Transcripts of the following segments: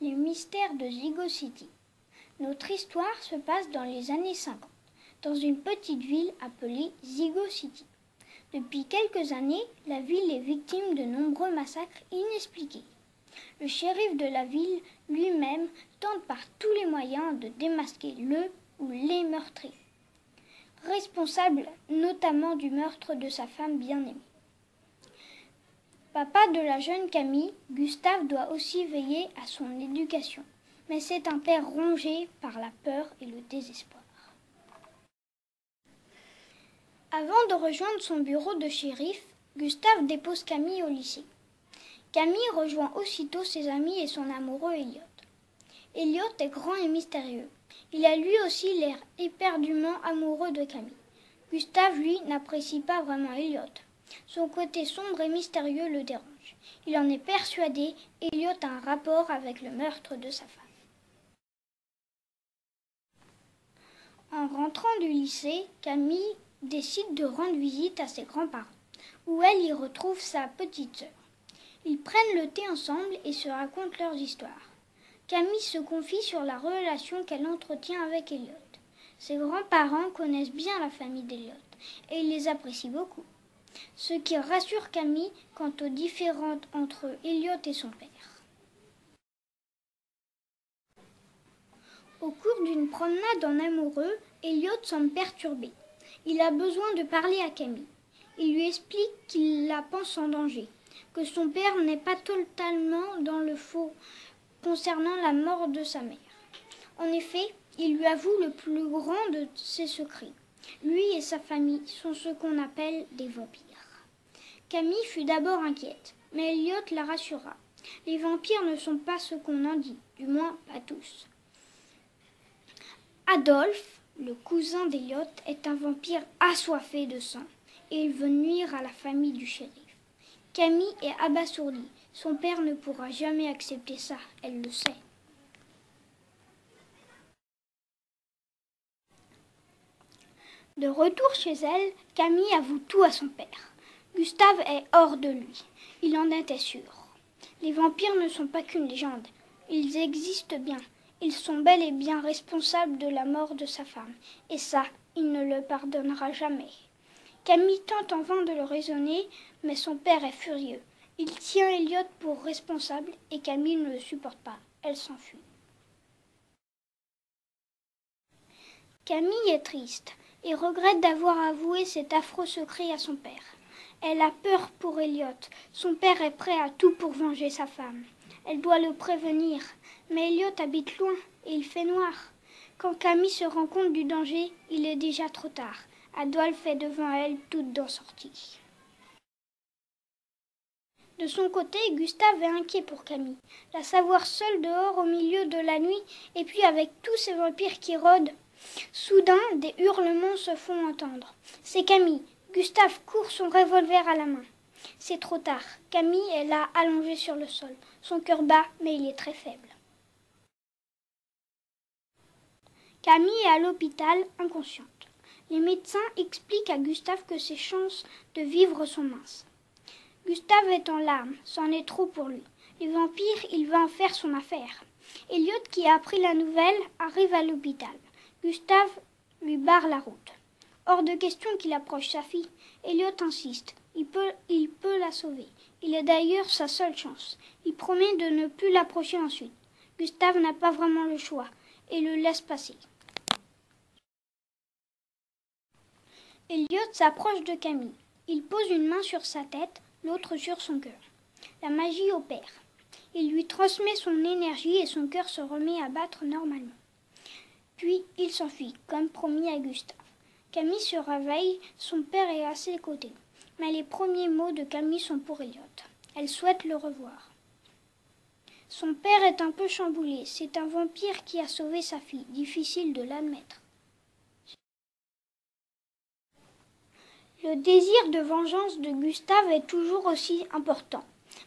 Les mystères de Zygo City. Notre histoire se passe dans les années 50, dans une petite ville appelée Zygo City. Depuis quelques années, la ville est victime de nombreux massacres inexpliqués. Le shérif de la ville lui-même tente par tous les moyens de démasquer le ou les meurtriers, responsable notamment du meurtre de sa femme bien-aimée. Papa de la jeune Camille, Gustave doit aussi veiller à son éducation, mais c'est un père rongé par la peur et le désespoir. Avant de rejoindre son bureau de shérif, Gustave dépose Camille au lycée. Camille rejoint aussitôt ses amis et son amoureux Elliot. Elliot est grand et mystérieux. Il a lui aussi l'air éperdument amoureux de Camille. Gustave, lui, n'apprécie pas vraiment Elliot. Son côté sombre et mystérieux le dérange. Il en est persuadé, Elliot a un rapport avec le meurtre de sa femme. En rentrant du lycée, Camille décide de rendre visite à ses grands-parents, où elle y retrouve sa petite sœur. Ils prennent le thé ensemble et se racontent leurs histoires. Camille se confie sur la relation qu'elle entretient avec Elliot. Ses grands-parents connaissent bien la famille d'Elliot et ils les apprécient beaucoup, ce qui rassure Camille quant aux différends entre Elliot et son père. Au cours d'une promenade en amoureux, Elliot semble perturbé. Il a besoin de parler à Camille. Il lui explique qu'il la pense en danger, que son père n'est pas totalement dans le faux concernant la mort de sa mère. En effet, il lui avoue le plus grand de ses secrets. Lui et sa famille sont ce qu'on appelle des vampires. Camille fut d'abord inquiète, mais Elliot la rassura. Les vampires ne sont pas ce qu'on en dit, du moins pas tous. Adolphe, le cousin d'Elliot, est un vampire assoiffé de sang et il veut nuire à la famille du shérif. Camille est abasourdie. Son père ne pourra jamais accepter ça, elle le sait. De retour chez elle, Camille avoue tout à son père. Gustave est hors de lui. Il en était sûr. Les vampires ne sont pas qu'une légende. Ils existent bien. Ils sont bel et bien responsables de la mort de sa femme. Et ça, il ne le pardonnera jamais. Camille tente en vain de le raisonner, mais son père est furieux. Il tient Elliot pour responsable et Camille ne le supporte pas. Elle s'enfuit. Camille est triste et regrette d'avoir avoué cet affreux secret à son père. Elle a peur pour Elliot. Son père est prêt à tout pour venger sa femme. Elle doit le prévenir, mais Elliot habite loin et il fait noir. Quand Camille se rend compte du danger, il est déjà trop tard. Adolphe est devant elle, toute d'en sortie. De son côté, Gustave est inquiet pour Camille. La savoir seule dehors au milieu de la nuit, et puis avec tous ces vampires qui rôdent. Soudain, des hurlements se font entendre. C'est Camille. Gustave court son revolver à la main. C'est trop tard. Camille est là, allongée sur le sol. Son cœur bat, mais il est très faible. Camille est à l'hôpital, inconsciente. Les médecins expliquent à Gustave que ses chances de vivre sont minces. Gustave est en larmes, c'en est trop pour lui. Les vampires, il va en faire son affaire. Elliot, qui a appris la nouvelle, arrive à l'hôpital. Gustave lui barre la route. Hors de question qu'il approche sa fille. Elliot insiste. Il peut la sauver. Il est d'ailleurs sa seule chance. Il promet de ne plus l'approcher ensuite. Gustave n'a pas vraiment le choix et le laisse passer. Elliot s'approche de Camille. Il pose une main sur sa tête, l'autre sur son cœur. La magie opère. Il lui transmet son énergie et son cœur se remet à battre normalement. Puis il s'enfuit, comme promis à Gustave. Camille se réveille, son père est à ses côtés. Mais les premiers mots de Camille sont pour Elliot. Elle souhaite le revoir. Son père est un peu chamboulé. C'est un vampire qui a sauvé sa fille. Difficile de l'admettre. Le désir de vengeance de Gustave est toujours aussi important.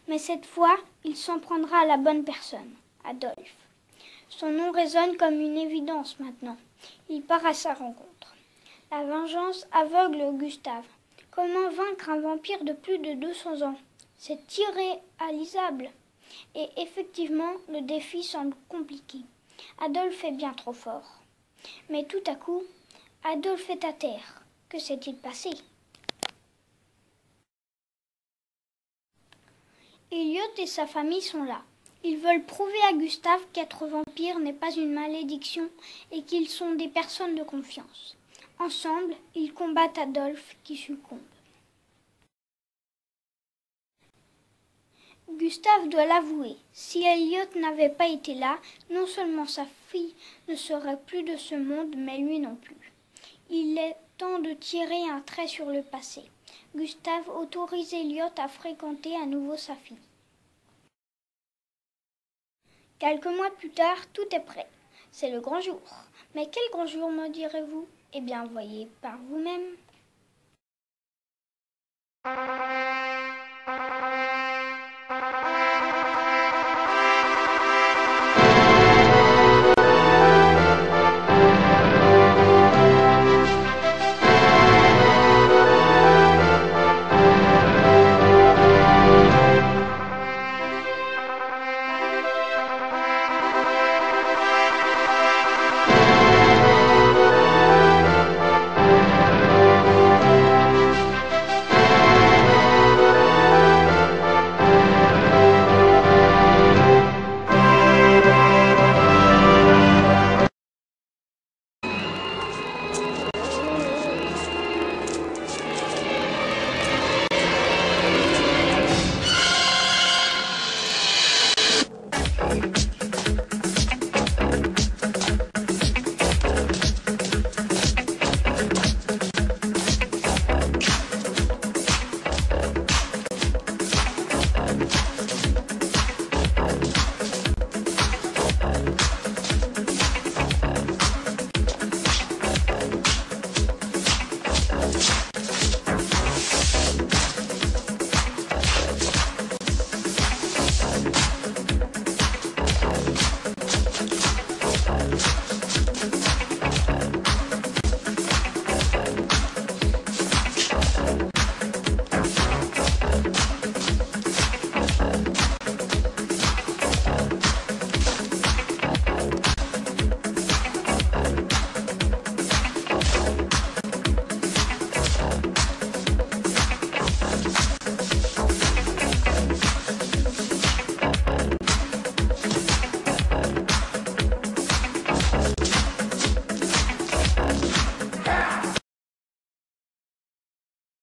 Mais cette fois, il s'en prendra à la bonne personne, Adolphe. Son nom résonne comme une évidence maintenant. Il part à sa rencontre. La vengeance aveugle Gustave. Comment vaincre un vampire de plus de 200 ans? C'est irréalisable. Et effectivement, le défi semble compliqué. Adolphe est bien trop fort. Mais tout à coup, Adolphe est à terre. Que s'est-il passé? Elliot et sa famille sont là. Ils veulent prouver à Gustave qu'être vampire n'est pas une malédiction et qu'ils sont des personnes de confiance. Ensemble, ils combattent Adolphe qui succombe. Gustave doit l'avouer, si Elliot n'avait pas été là, non seulement sa fille ne serait plus de ce monde, mais lui non plus. Il est temps de tirer un trait sur le passé. Gustave autorise Elliot à fréquenter à nouveau sa fille. Quelques mois plus tard, tout est prêt. C'est le grand jour. Mais quel grand jour, me direz-vous? Eh bien, voyez par vous-même.